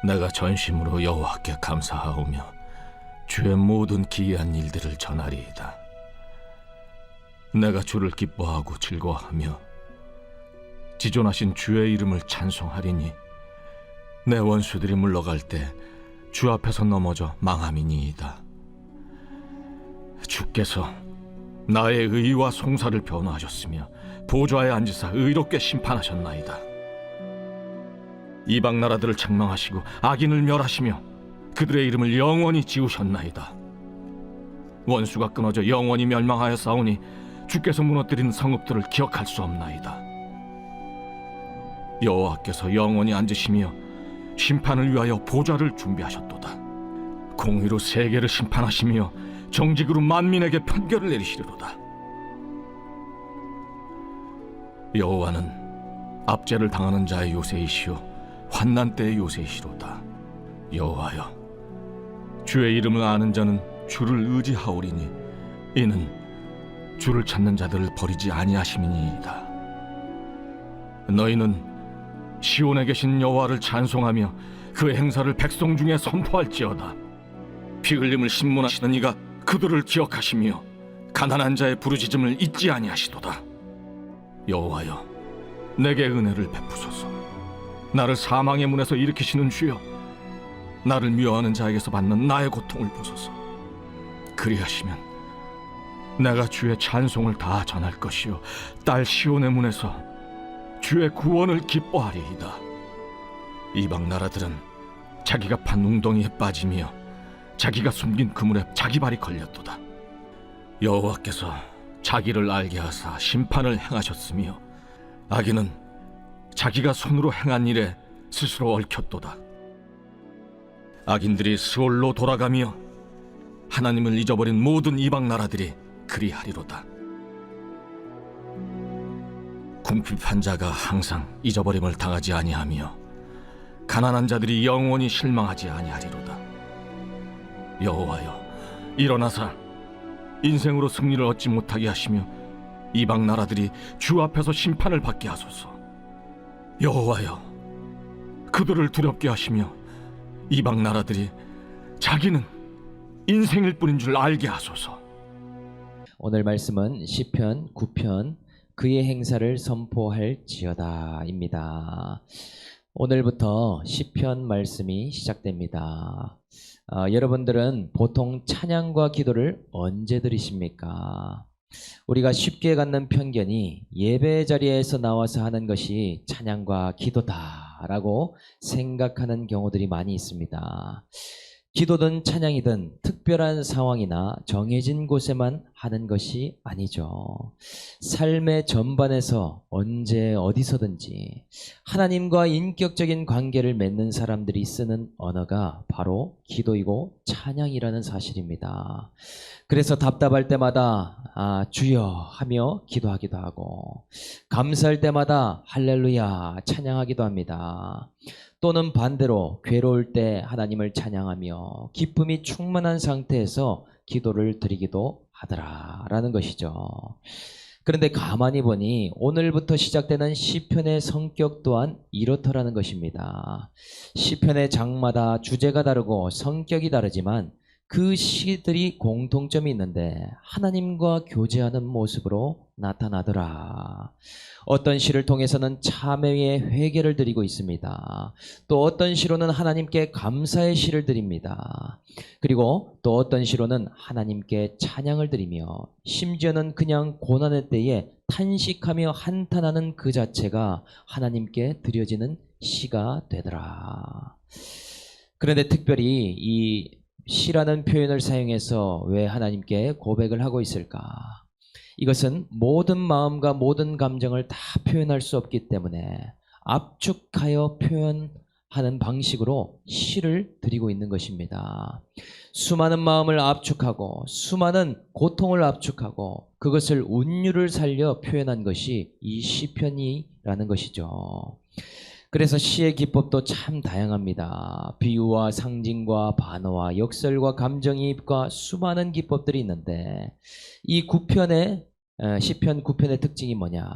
내가 전심으로 여호와께 감사하오며 주의 모든 기이한 일들을 전하리이다. 내가 주를 기뻐하고 즐거워하며 지존하신 주의 이름을 찬송하리니 내 원수들이 물러갈 때 주 앞에서 넘어져 망함이니이다. 주께서 나의 의와 송사를 변호하셨으며 보좌에 앉으사 의롭게 심판하셨나이다. 이방 나라들을 책망하시고 악인을 멸하시며 그들의 이름을 영원히 지우셨나이다. 원수가 끊어져 영원히 멸망하여 싸우니 주께서 무너뜨린 성읍들을 기억할 수 없나이다. 여호와께서 영원히 앉으시며 심판을 위하여 보좌를 준비하셨도다. 공의로 세계를 심판하시며 정직으로 만민에게 판결을 내리시리로다. 여호와는 압제를 당하는 자의 요새이시오 환난 때의 요새이시로다. 여호와여, 주의 이름을 아는 자는 주를 의지하오리니 이는 주를 찾는 자들을 버리지 아니하심이니이다. 너희는 시온에 계신 여호와를 찬송하며 그의 행사를 백성 중에 선포할지어다. 피 흘림을 신문하시는 이가 그들을 기억하시며 가난한 자의 부르짖음을 잊지 아니하시도다. 여호와여, 내게 은혜를 베푸소서. 나를 사망의 문에서 일으키시는 주여, 나를 미워하는 자에게서 받는 나의 고통을 보소서. 그리하시면 내가 주의 찬송을 다 전할 것이요 딸 시온의 문에서 주의 구원을 기뻐하리이다. 이방 나라들은 자기가 판 웅덩이에 빠지며 자기가 숨긴 그물에 자기 발이 걸렸도다. 여호와께서 자기를 알게 하사 심판을 행하셨으며 악인은 자기가 손으로 행한 일에 스스로 얽혔도다. 악인들이 스올로 돌아가며 하나님을 잊어버린 모든 이방 나라들이 그리하리로다. 궁핍한 자가 항상 잊어버림을 당하지 아니하며 가난한 자들이 영원히 실망하지 아니하리로다. 여호와여, 일어나사 인생으로 승리를 얻지 못하게 하시며 이방 나라들이 주 앞에서 심판을 받게 하소서. 여호와여, 그들을 두렵게 하시며 이방 나라들이 자기는 인생일 뿐인 줄 알게 하소서. 오늘 말씀은 시편 9편 그의 행사를 선포할지어다입니다. 오늘부터 시편 말씀이 시작됩니다. 여러분들은 보통 찬양과 기도를 언제 들으십니까? 우리가 쉽게 갖는 편견이 예배 자리에서 나와서 하는 것이 찬양과 기도다라고 생각하는 경우들이 많이 있습니다. 기도든 찬양이든 특별한 상황이나 정해진 곳에만 하는 것이 아니죠. 삶의 전반에서 언제 어디서든지 하나님과 인격적인 관계를 맺는 사람들이 쓰는 언어가 바로 기도이고 찬양이라는 사실입니다. 그래서 답답할 때마다 주여 하며 기도하기도 하고 감사할 때마다 할렐루야 찬양하기도 합니다. 또는 반대로 괴로울 때 하나님을 찬양하며 기쁨이 충만한 상태에서 기도를 드리기도 하더라라는 것이죠. 그런데 가만히 보니 오늘부터 시작되는 시편의 성격 또한 이렇더라는 것입니다. 시편의 장마다 주제가 다르고 성격이 다르지만 그 시들이 공통점이 있는데 하나님과 교제하는 모습으로 나타나더라. 어떤 시를 통해서는 참회의 회개를 드리고 있습니다. 또 어떤 시로는 하나님께 감사의 시를 드립니다. 그리고 또 어떤 시로는 하나님께 찬양을 드리며 심지어는 그냥 고난의 때에 탄식하며 한탄하는 그 자체가 하나님께 드려지는 시가 되더라. 그런데 특별히 이 시라는 표현을 사용해서 왜 하나님께 고백을 하고 있을까? 이것은 모든 마음과 모든 감정을 다 표현할 수 없기 때문에 압축하여 표현하는 방식으로 시를 드리고 있는 것입니다. 수많은 마음을 압축하고 수많은 고통을 압축하고 그것을 운율을 살려 표현한 것이 이 시편이라는 것이죠. 그래서 시의 기법도 참 다양합니다. 비유와 상징과 반어와 역설과 감정이입과 수많은 기법들이 있는데 이 시편 9편의 특징이 뭐냐?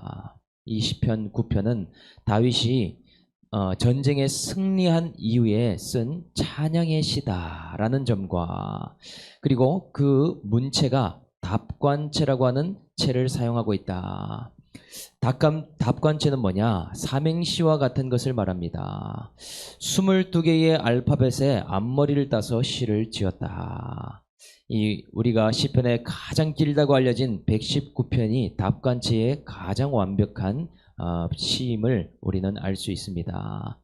이 시편 9편은 다윗이 전쟁에 승리한 이후에 쓴 찬양의 시다라는 점과 그리고 그 문체가 답관체라고 하는 체를 사용하고 있다. 답관체는 뭐냐? 삼행시와 같은 것을 말합니다. 22개의 알파벳에 앞머리를 따서 시를 지었다. 우리가 시편에 가장 길다고 알려진 119편이 답관체의 가장 완벽한 시임을 우리는 알 수 있습니다.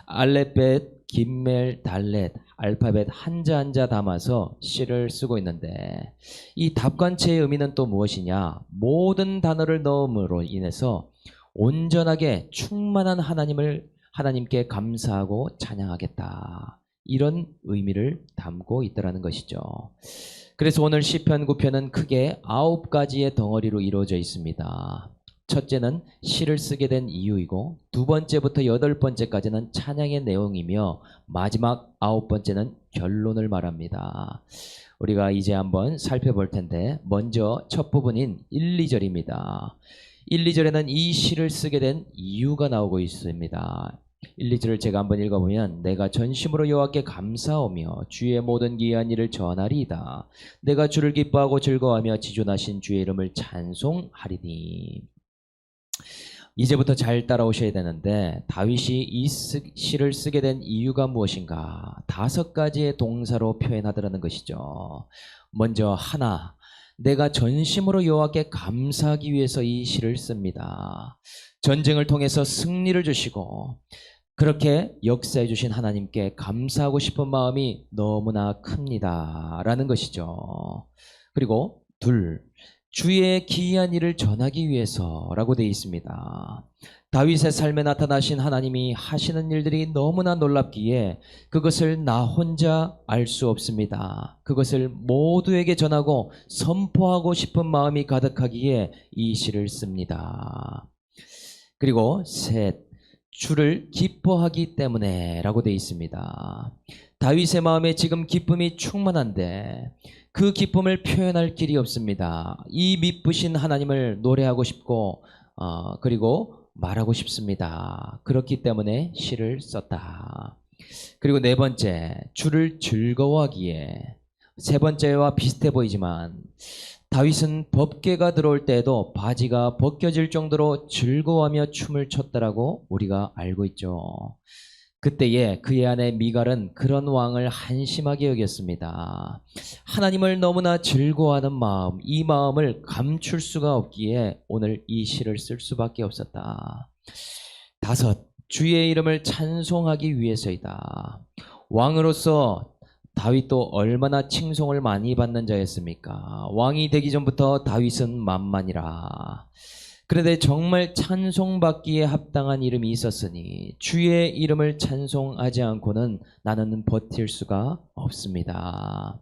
알렙벳, 김멜, 달렛, 알파벳 한자 한자 담아서 시를 쓰고 있는데 이 답관체의 의미는 또 무엇이냐? 모든 단어를 넣음으로 인해서 온전하게 충만한 하나님께 감사하고 찬양하겠다. 이런 의미를 담고 있다는 것이죠. 그래서 오늘 시편 9편은 크게 9가지의 덩어리로 이루어져 있습니다. 첫째는 시를 쓰게 된 이유이고, 두 번째부터 8번째까지는 찬양의 내용이며, 마지막 9번째는 결론을 말합니다. 우리가 이제 한번 살펴볼 텐데, 먼저 첫 부분인 1, 2절입니다. 1, 2절에는 이 시를 쓰게 된 이유가 나오고 있습니다. 1, 2절을 제가 한번 읽어보면, 내가 전심으로 여호와께 감사하며 주의 모든 기이한 일을 전하리이다. 내가 주를 기뻐하고 즐거워하며 지존하신 주의 이름을 찬송하리니. 이제부터 잘 따라오셔야 되는데, 다윗이 이 시를 쓰게 된 이유가 무엇인가? 5가지의 동사로 표현하더라는 것이죠. 먼저 하나, 내가 전심으로 여호와께 감사하기 위해서 이 시를 씁니다. 전쟁을 통해서 승리를 주시고 그렇게 역사해 주신 하나님께 감사하고 싶은 마음이 너무나 큽니다 라는 것이죠. 그리고 둘, 주의 기이한 일을 전하기 위해서라고 되어 있습니다. 다윗의 삶에 나타나신 하나님이 하시는 일들이 너무나 놀랍기에 그것을 나 혼자 알 수 없습니다. 그것을 모두에게 전하고 선포하고 싶은 마음이 가득하기에 이 시를 씁니다. 그리고 셋, 주를 기뻐하기 때문에 라고 되어 있습니다. 다윗의 마음에 지금 기쁨이 충만한데 그 기쁨을 표현할 길이 없습니다. 이 미쁘신 하나님을 노래하고 싶고 그리고 말하고 싶습니다. 그렇기 때문에 시를 썼다. 그리고 네 번째, 주를 즐거워하기에. 세 번째와 비슷해 보이지만 다윗은 법궤가 들어올 때에도 바지가 벗겨질 정도로 즐거워하며 춤을 췄다라고 우리가 알고 있죠. 그때에 그의 아내 미갈은 그런 왕을 한심하게 여겼습니다. 하나님을 너무나 즐거워하는 마음, 이 마음을 감출 수가 없기에 오늘 이 시를 쓸 수밖에 없었다. 다섯, 주의 이름을 찬송하기 위해서이다. 왕으로서 다윗도 얼마나 칭송을 많이 받는 자였습니까? 왕이 되기 전부터 다윗은 만만이라. 그런데 정말 찬송받기에 합당한 이름이 있었으니 주의 이름을 찬송하지 않고는 나는 버틸 수가 없습니다.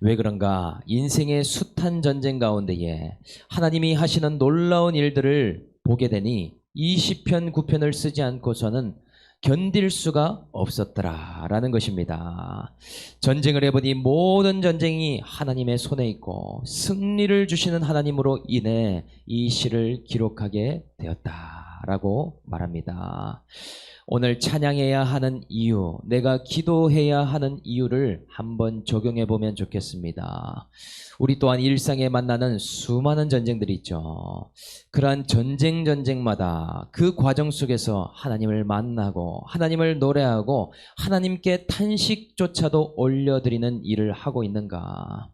왜 그런가? 인생의 숱한 전쟁 가운데에 하나님이 하시는 놀라운 일들을 보게 되니 이 시편 9편을 쓰지 않고서는 견딜 수가 없었더라라는 것입니다. 전쟁을 해보니 모든 전쟁이 하나님의 손에 있고 승리를 주시는 하나님으로 인해 이 시를 기록하게 되었다라고 말합니다. 오늘 찬양해야 하는 이유, 내가 기도해야 하는 이유를 한번 적용해 보면 좋겠습니다. 우리 또한 일상에 만나는 수많은 전쟁들이 있죠. 그러한 전쟁마다 그 과정 속에서 하나님을 만나고 하나님을 노래하고 하나님께 탄식조차도 올려드리는 일을 하고 있는가?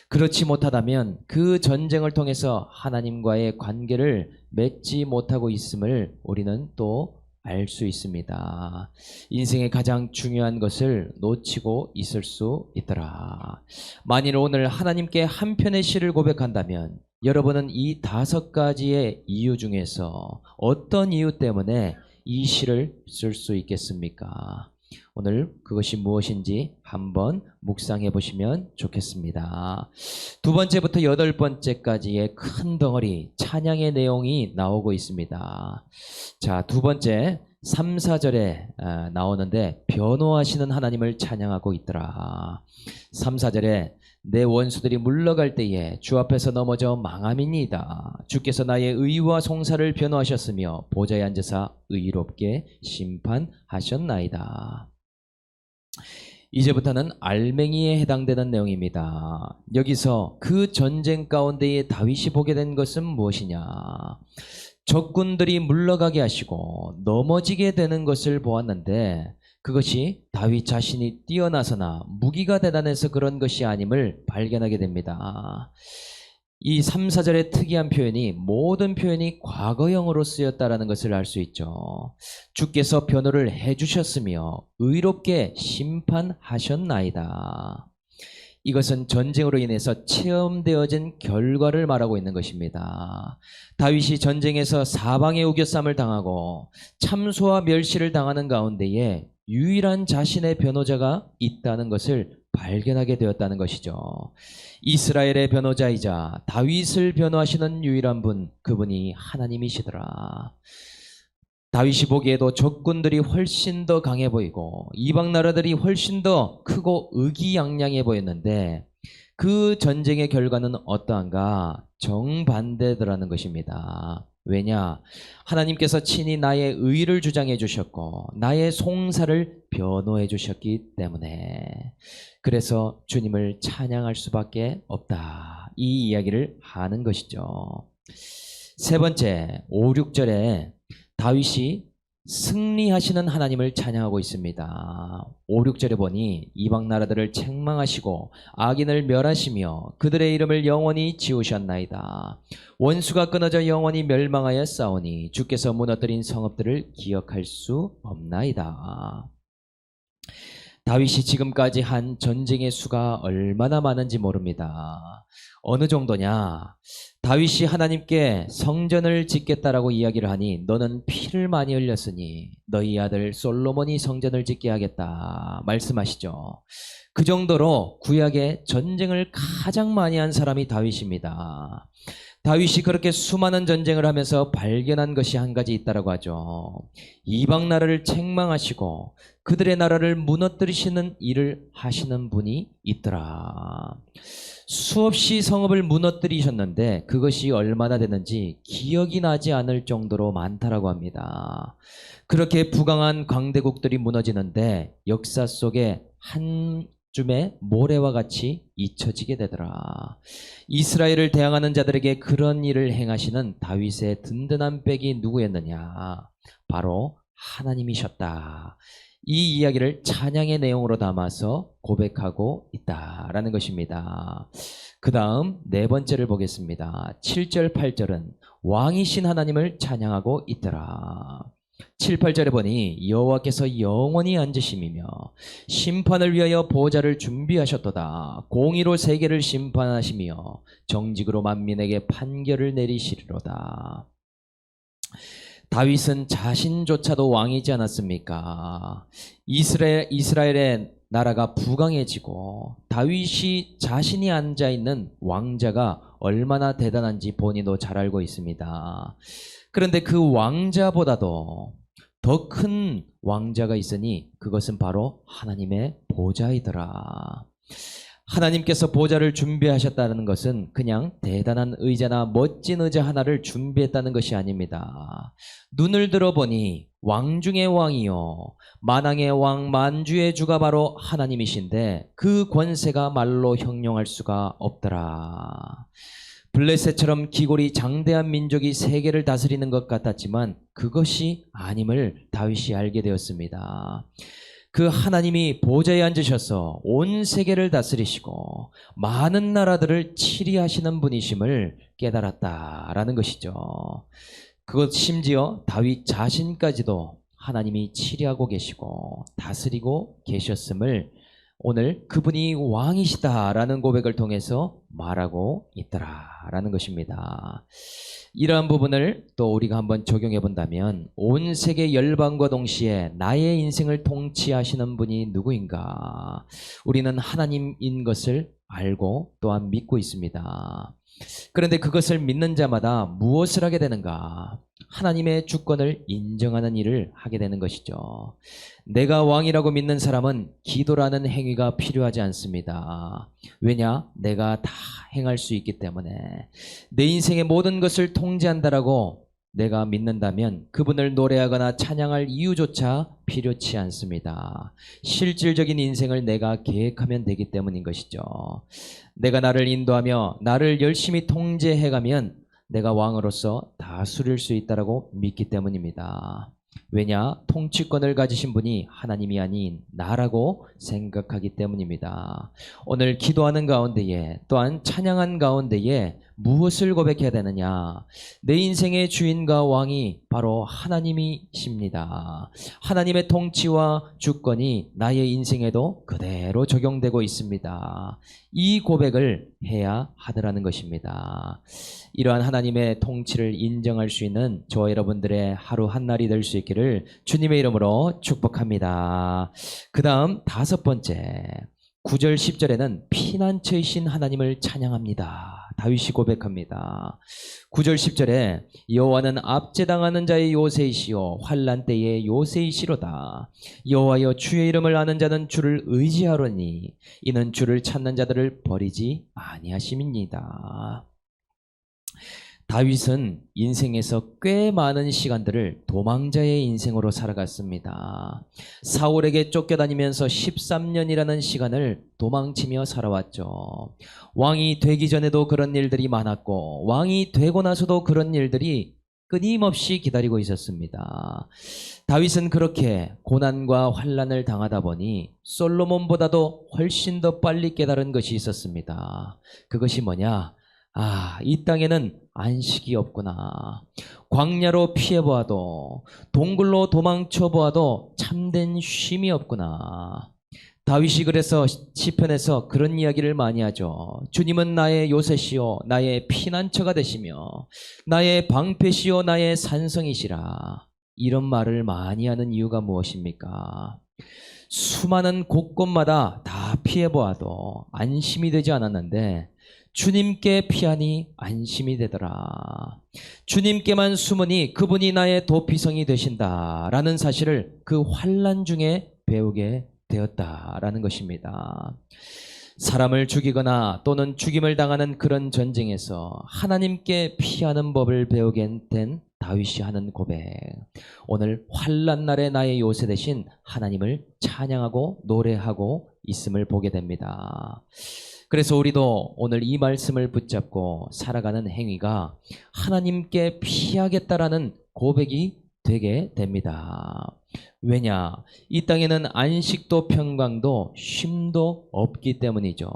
그렇지 못하다면 그 전쟁을 통해서 하나님과의 관계를 맺지 못하고 있음을 우리는 또 알 수 있습니다. 인생의 가장 중요한 것을 놓치고 있을 수 있더라. 만일 오늘 하나님께 한 편의 시를 고백한다면 여러분은 이 5가지의 이유 중에서 어떤 이유 때문에 이 시를 쓸 수 있겠습니까? 오늘 그것이 무엇인지 한번 묵상해 보시면 좋겠습니다. 두 번째부터 8번째까지의 큰 덩어리 찬양의 내용이 나오고 있습니다. 자, 두 번째 3, 4절에 나오는데 변호하시는 하나님을 찬양하고 있더라. 3, 4절에 내 원수들이 물러갈 때에 주 앞에서 넘어져 망함이니이다. 주께서 나의 의와 송사를 변호하셨으며 보좌에 앉으사 의롭게 심판하셨나이다. 이제부터는 알맹이에 해당되는 내용입니다. 여기서 그 전쟁 가운데에 다윗이 보게 된 것은 무엇이냐? 적군들이 물러가게 하시고 넘어지게 되는 것을 보았는데 그것이 다윗 자신이 뛰어나서나 무기가 대단해서 그런 것이 아님을 발견하게 됩니다. 이 3, 4절의 특이한 표현이 모든 표현이 과거형으로 쓰였다라는 것을 알 수 있죠. 주께서 변호를 해주셨으며 의롭게 심판하셨나이다. 이것은 전쟁으로 인해서 체험되어진 결과를 말하고 있는 것입니다. 다윗이 전쟁에서 사방의 우겨쌈을 당하고 참소와 멸시를 당하는 가운데에 유일한 자신의 변호자가 있다는 것을 발견하게 되었다는 것이죠. 이스라엘의 변호자이자 다윗을 변호하시는 유일한 분, 그분이 하나님이시더라. 다윗이 보기에도 적군들이 훨씬 더 강해 보이고 이방 나라들이 훨씬 더 크고 의기양양해 보였는데 그 전쟁의 결과는 어떠한가? 정반대더라는 것입니다. 왜냐? 하나님께서 친히 나의 의를 주장해 주셨고 나의 송사를 변호해 주셨기 때문에 그래서 주님을 찬양할 수밖에 없다. 이 이야기를 하는 것이죠. 세 번째, 5, 6절에 다윗이 승리하시는 하나님을 찬양하고 있습니다. 5, 6절에 보니 이방 나라들을 책망하시고 악인을 멸하시며 그들의 이름을 영원히 지우셨나이다. 원수가 끊어져 영원히 멸망하여 싸우니 주께서 무너뜨린 성읍들을 기억할 수 없나이다. 다윗이 지금까지 한 전쟁의 수가 얼마나 많은지 모릅니다. 어느 정도냐? 다윗이 하나님께 성전을 짓겠다라고 이야기를 하니 너는 피를 많이 흘렸으니 너희 아들 솔로몬이 성전을 짓게 하겠다 말씀하시죠. 그 정도로 구약의 전쟁을 가장 많이 한 사람이 다윗입니다. 다윗이 그렇게 수많은 전쟁을 하면서 발견한 것이 한 가지 있다라고 하죠. 이방 나라를 책망하시고 그들의 나라를 무너뜨리시는 일을 하시는 분이 있더라. 수없이 성읍을 무너뜨리셨는데 그것이 얼마나 되는지 기억이 나지 않을 정도로 많다라고 합니다. 그렇게 부강한 강대국들이 무너지는데 역사 속에 한 줌의 모래와 같이 잊혀지게 되더라. 이스라엘을 대항하는 자들에게 그런 일을 행하시는 다윗의 든든한 백이 누구였느냐? 바로 하나님이셨다. 이 이야기를 찬양의 내용으로 담아서 고백하고 있다라는 것입니다. 그 다음 네 번째를 보겠습니다. 7절, 8절은 왕이신 하나님을 찬양하고 있더라. 7, 8절에 보니 여호와께서 영원히 앉으심이며 심판을 위하여 보좌를 준비하셨도다. 공의로 세계를 심판하시며 정직으로 만민에게 판결을 내리시리로다. 다윗은 자신조차도 왕이지 않았습니까? 이스라엘의 나라가 부강해지고 다윗이 자신이 앉아있는 왕자가 얼마나 대단한지 본인도 잘 알고 있습니다. 그런데 그 왕자보다도 더 큰 왕자가 있으니 그것은 바로 하나님의 보좌이더라. 하나님께서 보좌를 준비하셨다는 것은 그냥 대단한 의자나 멋진 의자 하나를 준비했다는 것이 아닙니다. 눈을 들어보니 왕 중의 왕이요 만왕의 왕 만주의 주가 바로 하나님이신데 그 권세가 말로 형용할 수가 없더라. 블레셋처럼 기골이 장대한 민족이 세계를 다스리는 것 같았지만 그것이 아님을 다윗이 알게 되었습니다. 그 하나님이 보좌에 앉으셔서 온 세계를 다스리시고 많은 나라들을 치리하시는 분이심을 깨달았다라는 것이죠. 그것 심지어 다윗 자신까지도 하나님이 치리하고 계시고 다스리고 계셨음을 오늘 그분이 왕이시다라는 고백을 통해서 말하고 있더라라는 것입니다. 이러한 부분을 또 우리가 한번 적용해 본다면 온 세계 열방과 동시에 나의 인생을 통치하시는 분이 누구인가? 우리는 하나님인 것을 알고 또한 믿고 있습니다. 그런데 그것을 믿는 자마다 무엇을 하게 되는가? 하나님의 주권을 인정하는 일을 하게 되는 것이죠. 내가 왕이라고 믿는 사람은 기도라는 행위가 필요하지 않습니다. 왜냐? 내가 다 행할 수 있기 때문에. 내 인생의 모든 것을 통제한다라고 내가 믿는다면 그분을 노래하거나 찬양할 이유조차 필요치 않습니다. 실질적인 인생을 내가 계획하면 되기 때문인 것이죠. 내가 나를 인도하며 나를 열심히 통제해가면 내가 왕으로서 다스릴 수 있다고 믿기 때문입니다. 왜냐? 통치권을 가지신 분이 하나님이 아닌 나라고 생각하기 때문입니다. 오늘 기도하는 가운데에 또한 찬양한 가운데에 무엇을 고백해야 되느냐? 내 인생의 주인과 왕이 바로 하나님이십니다. 하나님의 통치와 주권이 나의 인생에도 그대로 적용되고 있습니다. 이 고백을 해야 하더라는 것입니다. 이러한 하나님의 통치를 인정할 수 있는 저와 여러분들의 하루 한날이 될 수 있기를 주님의 이름으로 축복합니다. 그 다음 5번째 9절 10절에는 피난처이신 하나님을 찬양합니다. 다윗이 고백합니다. 9절 10절에 여호와는 압제당하는 자의 요새이시요 환난 때의 요새이시로다. 여호와여 주의 이름을 아는 자는 주를 의지하노니 이는 주를 찾는 자들을 버리지 아니하심이니이다. 다윗은 인생에서 꽤 많은 시간들을 도망자의 인생으로 살아갔습니다. 사울에게 쫓겨다니면서 13년이라는 시간을 도망치며 살아왔죠. 왕이 되기 전에도 그런 일들이 많았고 왕이 되고 나서도 그런 일들이 끊임없이 기다리고 있었습니다. 다윗은 그렇게 고난과 환난을 당하다 보니 솔로몬보다도 훨씬 더 빨리 깨달은 것이 있었습니다. 그것이 뭐냐? 이 땅에는 안식이 없구나. 광야로 피해보아도 동굴로 도망쳐보아도 참된 쉼이 없구나. 다윗이 그래서 시편에서 그런 이야기를 많이 하죠. 주님은 나의 요새시요 나의 피난처가 되시며 나의 방패시요 나의 산성이시라. 이런 말을 많이 하는 이유가 무엇입니까? 수많은 곳곳마다 다 피해보아도 안심이 되지 않았는데 주님께 피하니 안심이 되더라. 주님께만 숨으니 그분이 나의 도피성이 되신다라는 사실을 그 환난 중에 배우게 되었다라는 것입니다. 사람을 죽이거나 또는 죽임을 당하는 그런 전쟁에서 하나님께 피하는 법을 배우게 된 다윗이 하는 고백. 오늘 환난 날에 나의 요새 되신 하나님을 찬양하고 노래하고 있음을 보게 됩니다. 그래서 우리도 오늘 이 말씀을 붙잡고 살아가는 행위가 하나님께 피하겠다라는 고백이 되게 됩니다. 왜냐? 이 땅에는 안식도 평강도 쉼도 없기 때문이죠.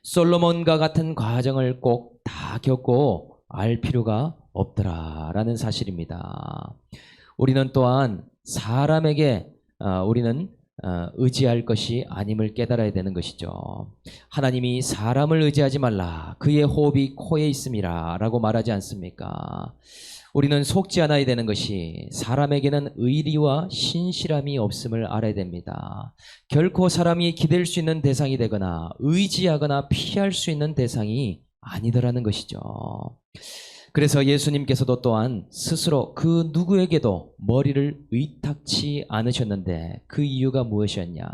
솔로몬과 같은 과정을 꼭 다 겪고 알 필요가 없더라라는 사실입니다. 우리는 또한 사람에게 우리는 의지할 것이 아님을 깨달아야 되는 것이죠. 하나님이 사람을 의지하지 말라. 그의 호흡이 코에 있음이라 라고 말하지 않습니까? 우리는 속지 않아야 되는 것이 사람에게는 의리와 신실함이 없음을 알아야 됩니다. 결코 사람이 기댈 수 있는 대상이 되거나 의지하거나 피할 수 있는 대상이 아니더라는 것이죠. 그래서 예수님께서도 또한 스스로 그 누구에게도 머리를 의탁치 않으셨는데 그 이유가 무엇이었냐?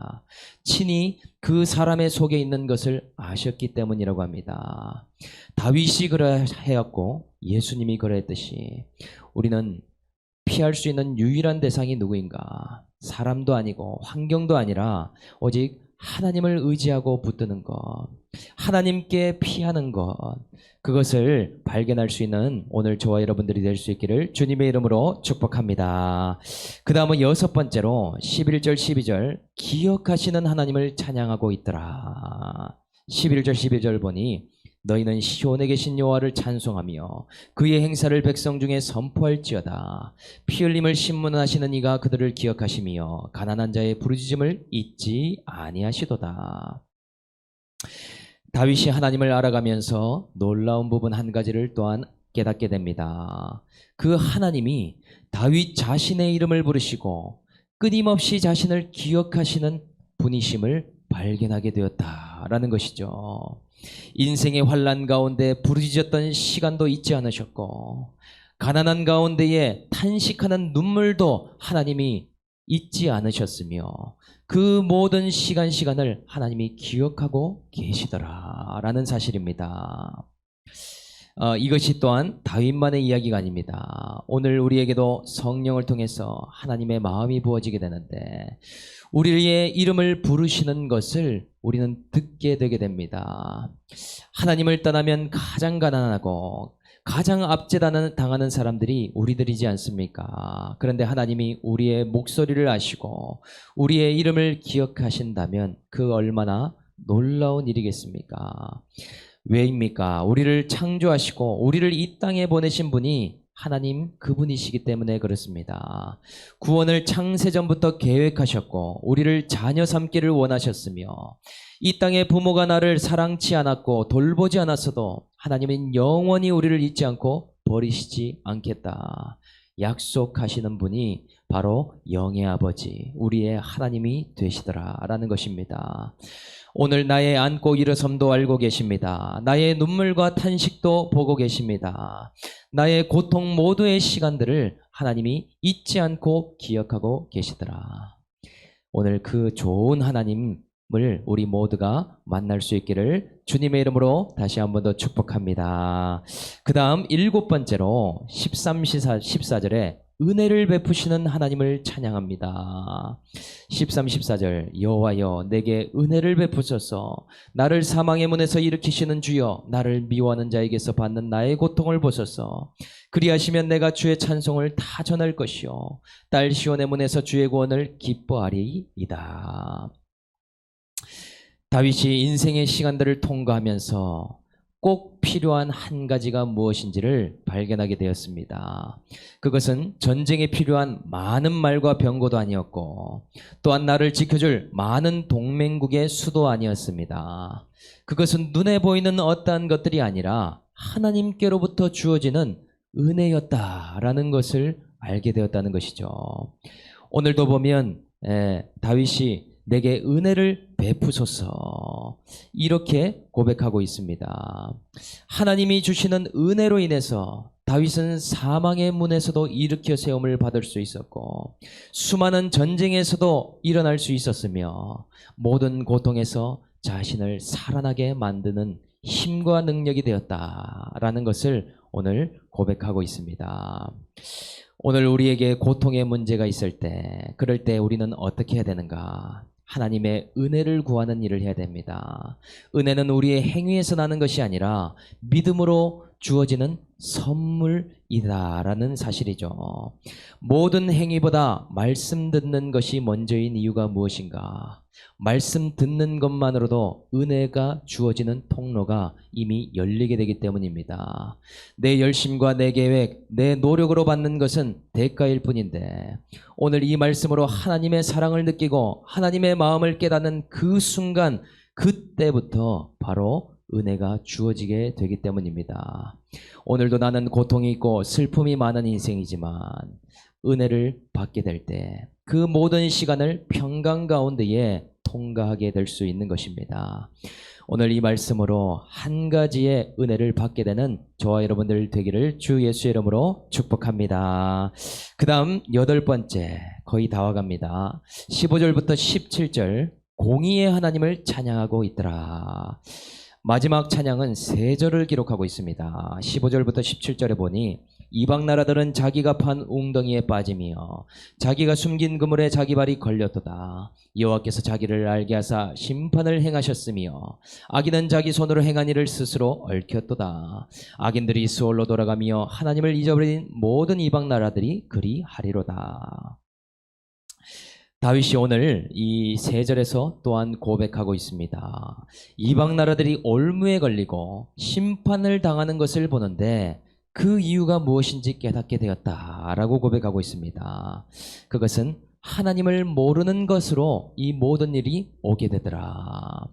친히 그 사람의 속에 있는 것을 아셨기 때문이라고 합니다. 다윗이 그러하였고 예수님이 그러했듯이 우리는 피할 수 있는 유일한 대상이 누구인가? 사람도 아니고 환경도 아니라 오직 하나님을 의지하고 붙드는 것, 하나님께 피하는 것, 그것을 발견할 수 있는 오늘 저와 여러분들이 될 수 있기를 주님의 이름으로 축복합니다. 그 다음은 6번째로 11절 12절 기억하시는 하나님을 찬양하고 있더라. 11절 12절 보니 너희는 시온에 계신 여호와를 찬송하며 그의 행사를 백성 중에 선포할지어다. 피 흘림을 신문하시는 이가 그들을 기억하시며 가난한 자의 부르짖음을 잊지 아니하시도다. 다윗이 하나님을 알아가면서 놀라운 부분 한 가지를 또한 깨닫게 됩니다. 그 하나님이 다윗 자신의 이름을 부르시고 끊임없이 자신을 기억하시는 분이심을 발견하게 되었다라는 것이죠. 인생의 환난 가운데 부르짖었던 시간도 잊지 않으셨고 가난한 가운데에 탄식하는 눈물도 하나님이 잊지 않으셨으며 그 모든 시간을 하나님이 기억하고 계시더라라는 사실입니다. 이것이 또한 다윗만의 이야기가 아닙니다. 오늘 우리에게도 성령을 통해서 하나님의 마음이 부어지게 되는데 우리의 이름을 부르시는 것을 우리는 듣게 되게 됩니다. 하나님을 떠나면 가장 가난하고 가장 압제당하는 사람들이 우리들이지 않습니까? 그런데 하나님이 우리의 목소리를 아시고 우리의 이름을 기억하신다면 그 얼마나 놀라운 일이겠습니까? 왜입니까? 우리를 창조하시고 우리를 이 땅에 보내신 분이 하나님 그분이시기 때문에 그렇습니다. 구원을 창세전부터 계획하셨고 우리를 자녀 삼기를 원하셨으며 이 땅의 부모가 나를 사랑치 않았고 돌보지 않았어도 하나님은 영원히 우리를 잊지 않고 버리시지 않겠다 약속하시는 분이 바로 영의 아버지 우리의 하나님이 되시더라라는 것입니다. 오늘 나의 앉고 일어섬도 알고 계십니다. 나의 눈물과 탄식도 보고 계십니다. 나의 고통 모두의 시간들을 하나님이 잊지 않고 기억하고 계시더라. 오늘 그 좋은 하나님을 우리 모두가 만날 수 있기를 주님의 이름으로 다시 한 번 더 축복합니다. 그 다음 7번째로 13, 14절에 은혜를 베푸시는 하나님을 찬양합니다. 13, 14절 여호와여 내게 은혜를 베푸소서 나를 사망의 문에서 일으키시는 주여 나를 미워하는 자에게서 받는 나의 고통을 보소서 그리하시면 내가 주의 찬송을 다 전할 것이요 딸 시온의 문에서 주의 구원을 기뻐하리이다. 다윗이 인생의 시간들을 통과하면서 꼭 필요한 한 가지가 무엇인지를 발견하게 되었습니다. 그것은 전쟁에 필요한 많은 말과 병거도 아니었고 또한 나를 지켜줄 많은 동맹국의 수도 아니었습니다. 그것은 눈에 보이는 어떠한 것들이 아니라 하나님께로부터 주어지는 은혜였다라는 것을 알게 되었다는 것이죠. 오늘도 보면 다윗이 내게 은혜를 베푸소서 이렇게 고백하고 있습니다. 하나님이 주시는 은혜로 인해서 다윗은 사망의 문에서도 일으켜 세움을 받을 수 있었고 수많은 전쟁에서도 일어날 수 있었으며 모든 고통에서 자신을 살아나게 만드는 힘과 능력이 되었다라는 것을 오늘 고백하고 있습니다. 오늘 우리에게 고통의 문제가 있을 때 그럴 때 우리는 어떻게 해야 되는가? 하나님의 은혜를 구하는 일을 해야 됩니다. 은혜는 우리의 행위에서 나는 것이 아니라 믿음으로 주어지는 선물이다라는 사실이죠. 모든 행위보다 말씀 듣는 것이 먼저인 이유가 무엇인가? 말씀 듣는 것만으로도 은혜가 주어지는 통로가 이미 열리게 되기 때문입니다. 내 열심과 내 계획, 내 노력으로 받는 것은 대가일 뿐인데 오늘 이 말씀으로 하나님의 사랑을 느끼고 하나님의 마음을 깨닫는 그 순간 그때부터 바로 은혜가 주어지게 되기 때문입니다. 오늘도 나는 고통이 있고 슬픔이 많은 인생이지만 은혜를 받게 될 때 그 모든 시간을 평강 가운데에 통과하게 될 수 있는 것입니다. 오늘 이 말씀으로 한 가지의 은혜를 받게 되는 저와 여러분들 되기를 주 예수의 이름으로 축복합니다. 그 다음 8번째 거의 다 와갑니다. 15절부터 17절 공의의 하나님을 찬양하고 있더라. 마지막 찬양은 3절을 기록하고 있습니다. 15절부터 17절에 보니 이방 나라들은 자기가 판 웅덩이에 빠지며 자기가 숨긴 그물에 자기 발이 걸렸도다. 여호와께서 자기를 알게 하사 심판을 행하셨으며 악인은 자기 손으로 행한 일을 스스로 얽혔도다. 악인들이 수월로 돌아가며 하나님을 잊어버린 모든 이방 나라들이 그리하리로다. 다윗이 오늘 이 3절에서 또한 고백하고 있습니다. 이방 나라들이 올무에 걸리고 심판을 당하는 것을 보는데 그 이유가 무엇인지 깨닫게 되었다라고 고백하고 있습니다. 그것은 하나님을 모르는 것으로 이 모든 일이 오게 되더라.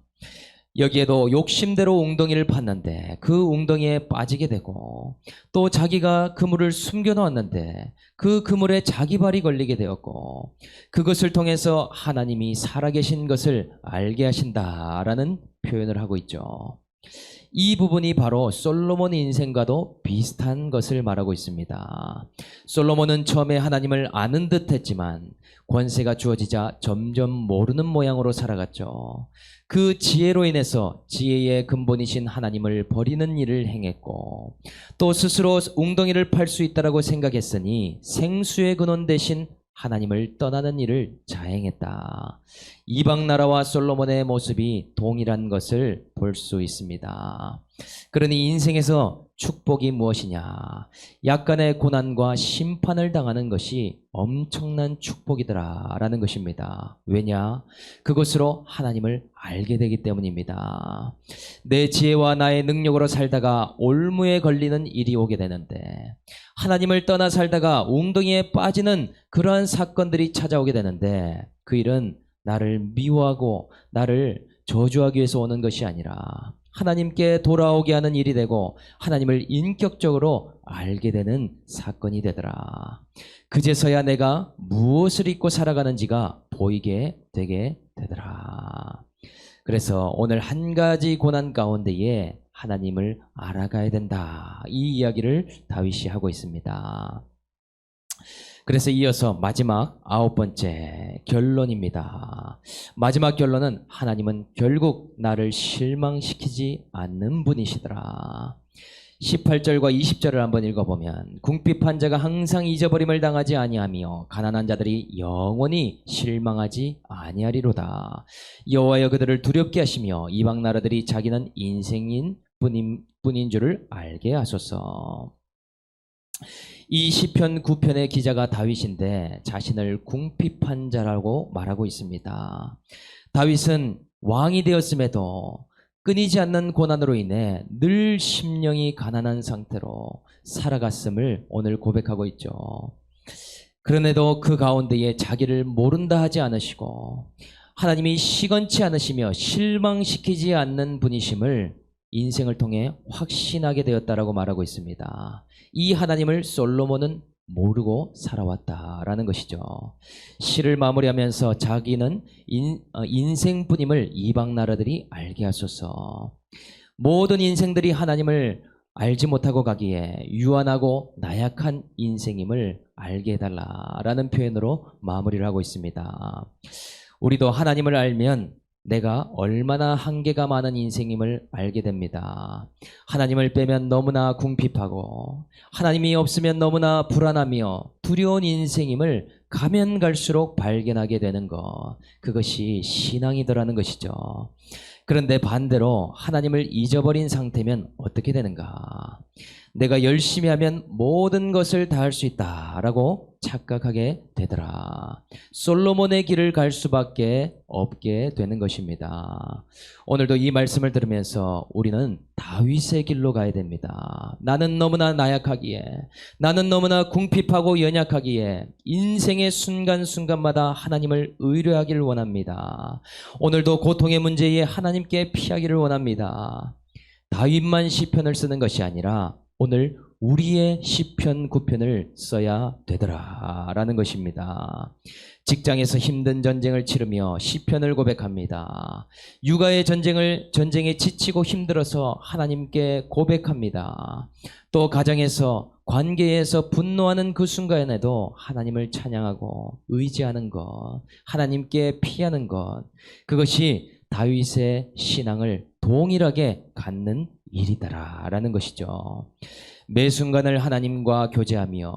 여기에도 욕심대로 웅덩이를 팠는데 그 웅덩이에 빠지게 되고 또 자기가 그물을 숨겨놓았는데 그 그물에 자기 발이 걸리게 되었고 그것을 통해서 하나님이 살아계신 것을 알게 하신다라는 표현을 하고 있죠. 이 부분이 바로 솔로몬 인생과도 비슷한 것을 말하고 있습니다. 솔로몬은 처음에 하나님을 아는 듯 했지만 권세가 주어지자 점점 모르는 모양으로 살아갔죠. 그 지혜로 인해서 지혜의 근본이신 하나님을 버리는 일을 행했고, 또 스스로 웅덩이를 팔 수 있다고 생각했으니 생수의 근원 대신 하나님을 떠나는 일을 자행했다. 이방 나라와 솔로몬의 모습이 동일한 것을 볼 수 있습니다. 그러니 인생에서 축복이 무엇이냐? 약간의 고난과 심판을 당하는 것이 엄청난 축복이더라라는 것입니다. 왜냐? 그것으로 하나님을 알게 되기 때문입니다. 내 지혜와 나의 능력으로 살다가 올무에 걸리는 일이 오게 되는데, 하나님을 떠나 살다가 웅덩이에 빠지는 그러한 사건들이 찾아오게 되는데, 그 일은 나를 미워하고 나를 저주하기 위해서 오는 것이 아니라 하나님께 돌아오게 하는 일이 되고 하나님을 인격적으로 알게 되는 사건이 되더라. 그제서야 내가 무엇을 잊고 살아가는지가 보이게 되게 되더라. 그래서 오늘 한 가지 고난 가운데에 하나님을 알아가야 된다. 이 이야기를 다윗이 하고 있습니다. 그래서 이어서 마지막 9번째 결론입니다. 마지막 결론은 하나님은 결국 나를 실망시키지 않는 분이시더라. 18절과 20절을 한번 읽어보면, 궁핍한 자가 항상 잊어버림을 당하지 아니하며 가난한 자들이 영원히 실망하지 아니하리로다. 여호와여 그들을 두렵게 하시며 이방 나라들이 자기는 인생인 뿐인 줄을 알게 하소서. 이 시편 9편의 기자가 다윗인데 자신을 궁핍한 자라고 말하고 있습니다. 다윗은 왕이 되었음에도 끊이지 않는 고난으로 인해 늘 심령이 가난한 상태로 살아갔음을 오늘 고백하고 있죠. 그런데도 그 가운데에 자기를 모른다 하지 않으시고 하나님이 시건치 않으시며 실망시키지 않는 분이심을 인생을 통해 확신하게 되었다라고 말하고 있습니다. 이 하나님을 솔로몬은 모르고 살아왔다라는 것이죠. 시를 마무리하면서 자기는 인생뿐임을 이방 나라들이 알게 하소서. 모든 인생들이 하나님을 알지 못하고 가기에 유한하고 나약한 인생임을 알게 해달라라는 표현으로 마무리를 하고 있습니다. 우리도 하나님을 알면 내가 얼마나 한계가 많은 인생임을 알게 됩니다. 하나님을 빼면 너무나 궁핍하고 하나님이 없으면 너무나 불안하며 두려운 인생임을 가면 갈수록 발견하게 되는 것, 그것이 신앙이더라는 것이죠. 그런데 반대로 하나님을 잊어버린 상태면 어떻게 되는가? 내가 열심히 하면 모든 것을 다 할 수 있다라고 착각하게 되더라. 솔로몬의 길을 갈 수밖에 없게 되는 것입니다. 오늘도 이 말씀을 들으면서 우리는 다윗의 길로 가야 됩니다. 나는 너무나 나약하기에, 나는 너무나 궁핍하고 연약하기에 인생의 순간순간마다 하나님을 의뢰하기를 원합니다. 오늘도 고통의 문제에 하나님께 피하기를 원합니다. 다윗만 시편을 쓰는 것이 아니라 오늘 우리의 시편 9편을 써야 되더라라는 것입니다. 직장에서 힘든 전쟁을 치르며 시편을 고백합니다. 육아의 전쟁에 지치고 힘들어서 하나님께 고백합니다. 또 가정에서 관계에서 분노하는 그 순간에도 하나님을 찬양하고 의지하는 것, 하나님께 피하는 것, 그것이 다윗의 신앙을 동일하게 갖는 일이다라는 것이죠. 매 순간을 하나님과 교제하며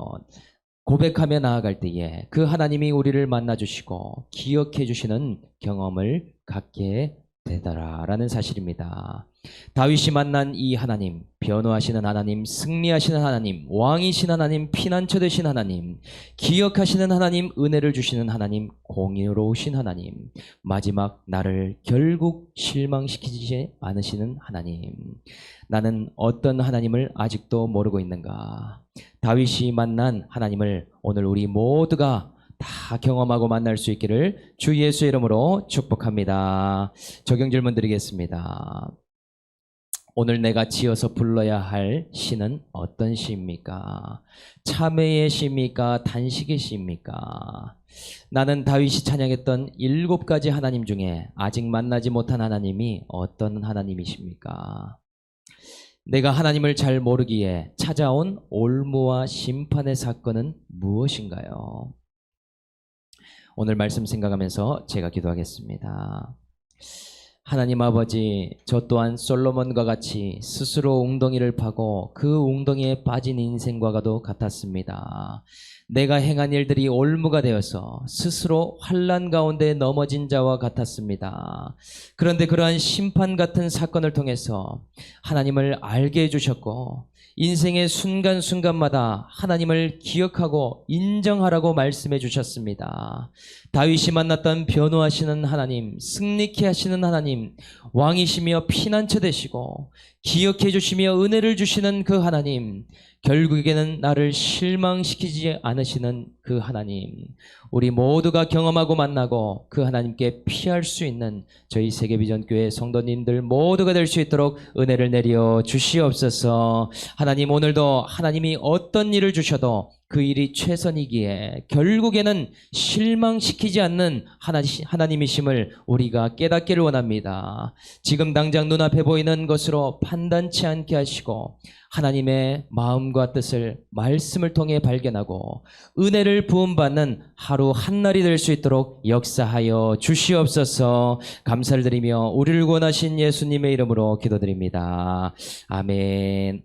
고백하며 나아갈 때에 그 하나님이 우리를 만나주시고 기억해 주시는 경험을 갖게 되더라라는 사실입니다. 다윗이 만난 이 하나님, 변호하시는 하나님, 승리하시는 하나님, 왕이신 하나님, 피난처 되신 하나님, 기억하시는 하나님, 은혜를 주시는 하나님, 공의로우신 하나님, 마지막 나를 결국 실망시키지 않으시는 하나님. 나는 어떤 하나님을 아직도 모르고 있는가? 다윗이 만난 하나님을 오늘 우리 모두가 다 경험하고 만날 수 있기를 주 예수의 이름으로 축복합니다. 적용 질문 드리겠습니다. 오늘 내가 지어서 불러야 할 시는 어떤 시입니까? 참회의 시입니까? 단식의 시입니까? 나는 다윗이 찬양했던 7가지 하나님 중에 아직 만나지 못한 하나님이 어떤 하나님이십니까? 내가 하나님을 잘 모르기에 찾아온 올무와 심판의 사건은 무엇인가요? 오늘 말씀 생각하면서 제가 기도하겠습니다. 하나님 아버지, 저 또한 솔로몬과 같이 스스로 웅덩이를 파고 그 웅덩이에 빠진 인생과도 같았습니다. 내가 행한 일들이 올무가 되어서 스스로 환난 가운데 넘어진 자와 같았습니다. 그런데 그러한 심판 같은 사건을 통해서 하나님을 알게 해주셨고 인생의 순간순간마다 하나님을 기억하고 인정하라고 말씀해 주셨습니다. 다윗이 만났던 변호하시는 하나님, 승리케 하시는 하나님, 왕이시며 피난처 되시고 기억해 주시며 은혜를 주시는 그 하나님, 결국에는 나를 실망시키지 않으시는 그 하나님, 우리 모두가 경험하고 만나고 그 하나님께 피할 수 있는 저희 세계비전교회 성도님들 모두가 될 수 있도록 은혜를 내려 주시옵소서. 하나님, 오늘도 하나님이 어떤 일을 주셔도 그 일이 최선이기에 결국에는 실망시키지 않는 하나님이심을 우리가 깨닫기를 원합니다. 지금 당장 눈앞에 보이는 것으로 판단치 않게 하시고 하나님의 마음과 뜻을 말씀을 통해 발견하고 은혜를 부음받는 하루 한날이 될 수 있도록 역사하여 주시옵소서. 감사를 드리며 우리를 구원하신 예수님의 이름으로 기도드립니다. 아멘.